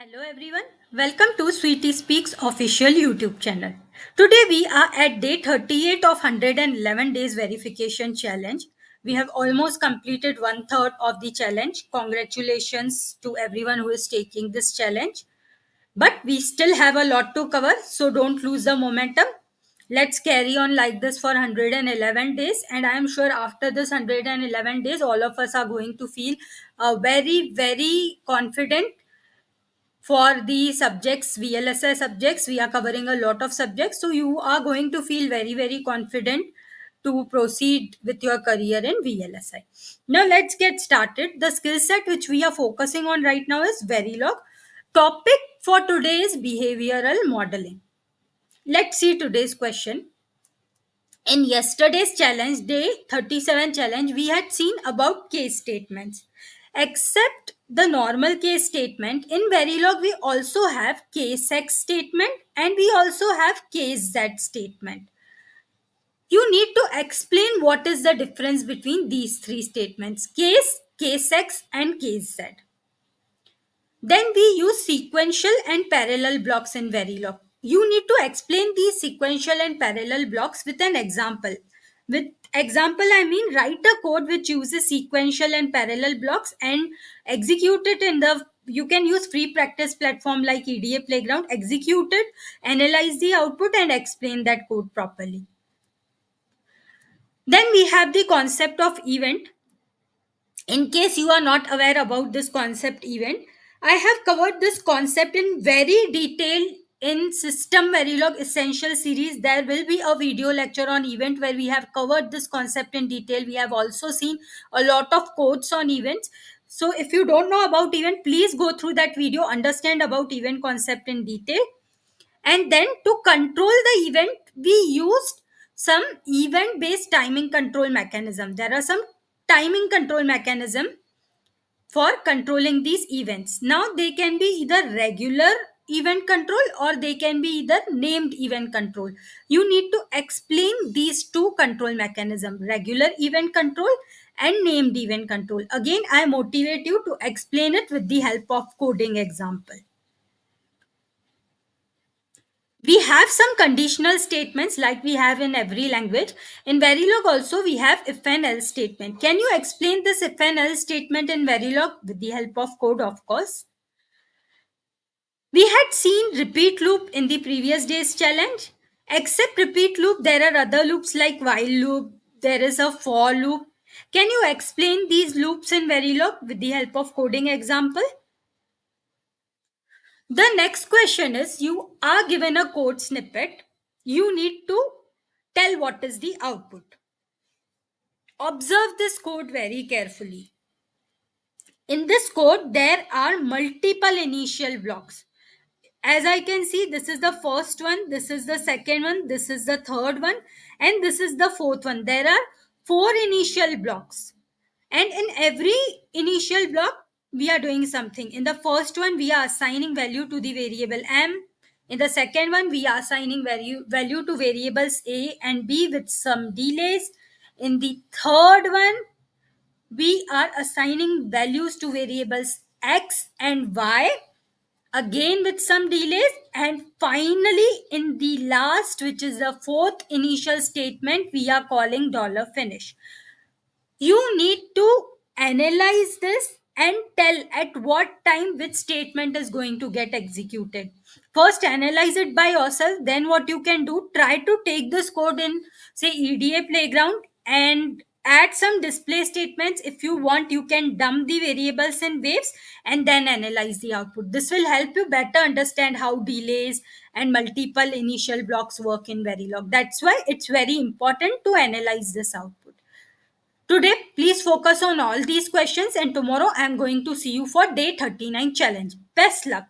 Hello everyone, welcome to Sweetie Speaks official YouTube channel. Today we are at day 38 of 111 days verification challenge. We have almost completed one third of the challenge. Congratulations to everyone who is taking this challenge. But we still have a lot to cover, so don't lose the momentum. Let's carry on like this for 111 days, and I am sure after this 111 days, all of us are going to feel very confident for the subjects, VLSI subjects. We are covering a lot of subjects, so you are going to feel very confident to proceed with your career in VLSI. Now let's get started. The skill set which we are focusing on right now is Verilog. Topic for today is behavioral modeling. Let's see today's question. In yesterday's challenge, day 37 challenge, we had seen about case statements. Except the normal case statement, in Verilog we also have case X statement and we also have case Z statement. You need to explain what is the difference between these three statements: case X and case Z. Then we use sequential and parallel blocks in Verilog. You need to explain these sequential and parallel blocks with an example. With example, I mean write a code which uses sequential and parallel blocks and execute it in the, you can use free practice platform like EDA Playground, execute it, analyze the output and explain that code properly. Then we have the concept of event. In case you are not aware about this concept event, I have covered this concept in very detail in System Verilog Essential series. There will be a video lecture on event where we have covered this concept in detail. We have also seen a lot of codes on events. So if you don't know about event, please go through that video, understand about event concept in detail. And then to control the event, we used some event based timing control mechanism. There are some timing control mechanism for controlling these events. Now they can be either regular event control or they can be either named event control. You need to explain these two control mechanism: regular event control and named event control. Again, I motivate you to explain it with the help of coding example. We have some conditional statements like we have in every language. In Verilog also we have if and else statement. Can you explain this if and else statement in Verilog with the help of code, of course? We had seen repeat loop in the previous day's challenge. Except repeat loop, there are other loops like while loop, there is a for loop. Can you explain these loops in Verilog with the help of coding example? The next question is, you are given a code snippet. You need to tell what is the output. Observe this code very carefully. In this code, there are multiple initial blocks. As I can see, this is the first one, this is the second one, this is the third one, and this is the fourth one. There are four initial blocks. And in every initial block, we are doing something. In the first one, we are assigning value to the variable m. In the second one, we are assigning value to variables a and b with some delays. In the third one, we are assigning values to variables x and y, again with some delays. And finally, in the last, which is the fourth initial statement, we are calling $finish. You need to analyze this and tell at what time which statement is going to get executed. First analyze it by yourself, then what you can do, try to take this code in, say, EDA Playground, and add some display statements. If you want, you can dump the variables in waves and then analyze the output. This will help you better understand how delays and multiple initial blocks work in Verilog. That's why it's very important to analyze this output. Today, please focus on all these questions, and tomorrow I am going to see you for day 39 challenge. Best luck.